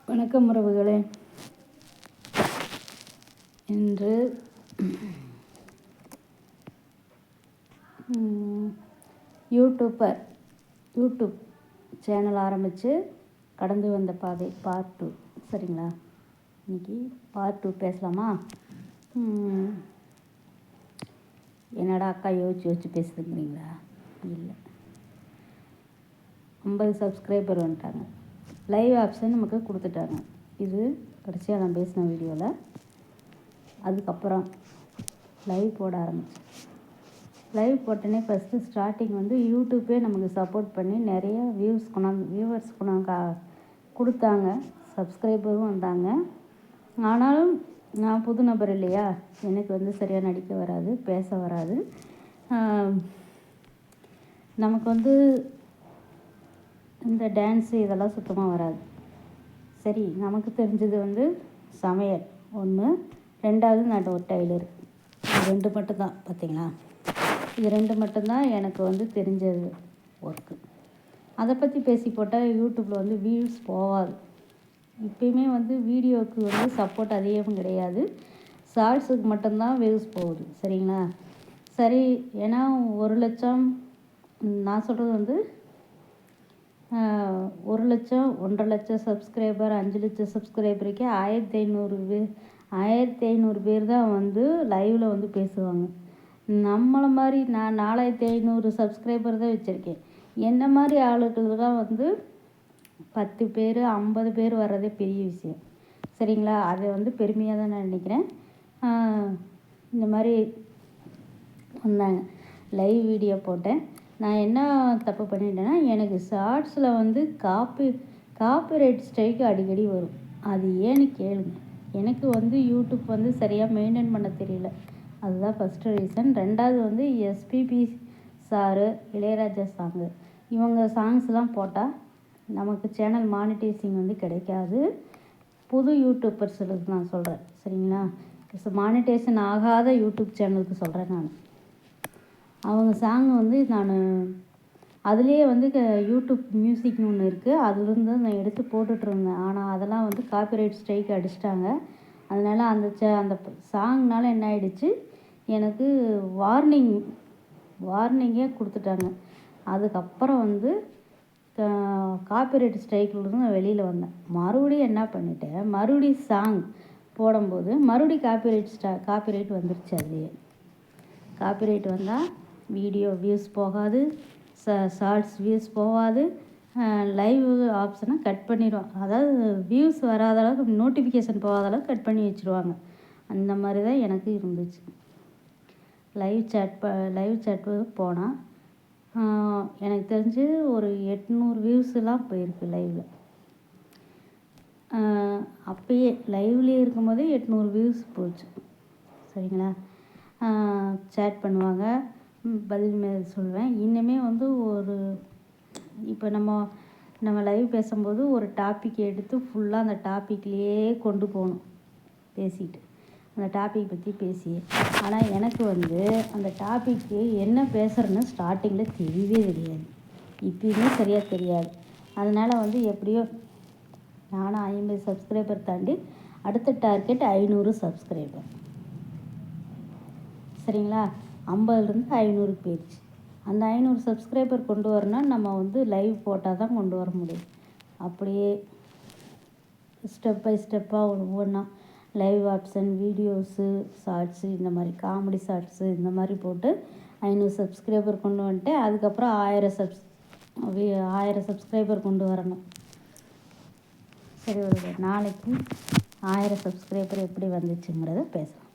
வணக்கம் உறவுகளே. இன்று யூடியூப் சேனல் ஆரம்பித்து கடந்து வந்த பாதை பார்ட் 2. சரிங்களா? இன்றைக்கி பார்ட் 2 பேசலாமா? என்னடா அக்கா யோசிச்சு பேசுதுங்கிறீங்களா? இல்லை, 50 சப்ஸ்கிரைபர் வந்துட்டாங்க. லைவ் ஆப்ஷன் நமக்கு கொடுத்துட்டாங்க. இது கடைசியாக நான் பேசின வீடியோவில். அதுக்கப்புறம் லைவ் போட ஆரம்பித்தேன். லைவ் போட்டோன்னே ஃபஸ்ட்டு ஸ்டார்டிங் யூடியூப்பே நமக்கு சப்போர்ட் பண்ணி நிறைய வியூவர்ஸ் கொடுத்தாங்க. சப்ஸ்கிரைபரும் வந்தாங்க. ஆனாலும் நான் புது நபர் இல்லையா, எனக்கு சரியாக நடிக்க வராது, பேச வராது. நமக்கு இந்த டான்ஸு இதெல்லாம் சுத்தமாக வராது. சரி, நமக்கு தெரிஞ்சது சமையல் ஒன்று, 2வது நான் ஒரு டைலர். இது 2 மட்டும்தான். பார்த்திங்களா? இது 2 மட்டும்தான் எனக்கு தெரிஞ்சது ஒர்க்கு. அதை பற்றி பேசி போட்டால் யூடியூப்பில் வியூஸ் போகாது. இப்போயுமே வீடியோவுக்கு சப்போர்ட் அதிகமும் கிடையாது. ஷார்ட்ஸுக்கு மட்டும்தான் வியூஸ் போகுது. சரிங்களா? சரி, ஏன்னா 1 லட்சம், நான் சொல்கிறது 1 லட்சம், 1.5 லட்சம் சப்ஸ்கிரைபர், 5 லட்சம் சப்ஸ்கிரைபருக்கே 1500 பேர் தான் லைவில் பேசுவாங்க. நம்மளை மாதிரி நான் 4500 சப்ஸ்கிரைபர் தான் வச்சுருக்கேன். என்ன மாதிரி ஆளுகள் தான் 10 பேர் 50 பேர் வர்றதே பெரிய விஷயம். சரிங்களா? அதை பெருமையாக தான் நான் நினைக்கிறேன். இந்த மாதிரி வந்தாங்க. லைவ் வீடியோ போட்டேன். நான் என்ன தப்பு பண்ணிட்டேன்னா, எனக்கு ஷார்ட்ஸில் காப்பிரைட் ஸ்ட்ரைக்கு அடிக்கடி வரும். அது ஏன்னு கேளுங்க. எனக்கு யூடியூப் சரியாக மெயின்டைன் பண்ண தெரியல. அதுதான் ஃபஸ்ட்டு ரீசன். 2வது எஸ்பிபி சாரு, இளையராஜா சாங்கு, இவங்க சாங்ஸ்லாம் போட்டால் நமக்கு சேனல் மானிட்டைசிங் கிடைக்காது. புது யூடியூப்பர்ஸுக்கு நான் சொல்கிறேன். சரிங்களா? மானிட்டைசேஷன் ஆகாத யூடியூப் சேனலுக்கு சொல்கிறேன் நான். அவங்க சாங் நான் அதுலேயே யூடியூப் மியூசிக்னு ஒன்று இருக்குது. அதுலேருந்து நான் எடுத்து போட்டுட்ருந்தேன். ஆனால் அதெல்லாம் காப்பிரைட் ஸ்ட்ரைக் அடிச்சிட்டாங்க. அதனால் அந்த சாங்னால் என்ன ஆகிடுச்சு, எனக்கு வார்னிங்கே கொடுத்துட்டாங்க. அதுக்கப்புறம் காப்பிரைட் ஸ்ட்ரைக்கிலிருந்து நான் வெளியில் வந்தேன். மறுபடியும் என்ன பண்ணிட்டேன், மறுபடியும் சாங் போடும்போது மறுபடியும் காப்பிரைட் வந்துருச்சு. அதுலேயே காப்பிரைட் வந்தால் வீடியோ வியூஸ் போகாது, ஷார்ட்ஸ் வியூஸ் போகாது, லைவ் ஆப்ஷனை கட் பண்ணிடுவோம். அதாவது வியூஸ் வராத அளவுக்கு, நோட்டிஃபிகேஷன் போகாத அளவுக்கு கட் பண்ணி வச்சுருவாங்க. அந்த மாதிரி தான் எனக்கு இருந்துச்சு. லைவ் சேட் போனால் எனக்கு தெரிஞ்சு ஒரு 800 வியூஸ்லாம் போயிருக்கு லைவில். அப்பயே லைவ்லேயே இருக்கும்போதே 800 வியூஸ் போச்சு. சரிங்களா? சேட் பண்ணுவாங்க, பதில் சொல்லுவேன். இன்னுமே இப்போ நம்ம லைவ் பேசும்போது ஒரு டாபிக் எடுத்து ஃபுல்லாக அந்த டாப்பிக்லேயே கொண்டு போகணும் பேசிட்டு, அந்த டாபிக் பற்றி பேசி. ஆனால் எனக்கு அந்த டாப்பிக்கு என்ன பேசுகிறேன்னு ஸ்டார்டிங்கில் தெரியவே தெரியாது. இப்போயுமே சரியாக தெரியாது. அதனால் எப்படியோ நானும் 50 சப்ஸ்கிரைபர் தாண்டி அடுத்த டார்கெட் 500 சப்ஸ்கிரைபர். சரிங்களா? 50லேருந்து 500 போயிடுச்சு. அந்த 500 சப்ஸ்கிரைபர் கொண்டு வரணும்னா நம்ம லைவ் போட்டால் தான் கொண்டு வர முடியும். அப்படியே ஸ்டெப் பை ஸ்டெப்பாக ஒவ்வொன்றா லைவ் ஆப்ஷன், வீடியோஸு, ஷார்ட்ஸு, இந்த மாதிரி காமெடி ஷார்ட்ஸு இந்த மாதிரி போட்டு 500 சப்ஸ்கிரைபர் கொண்டு வந்துட்டு அதுக்கப்புறம் 1000 சப்ஸ்கிரைபர் கொண்டு வரணும். சரி, ஒரு நாளைக்கு 1000 சப்ஸ்கிரைபர் எப்படி வந்துச்சுங்கிறத பேசலாம்.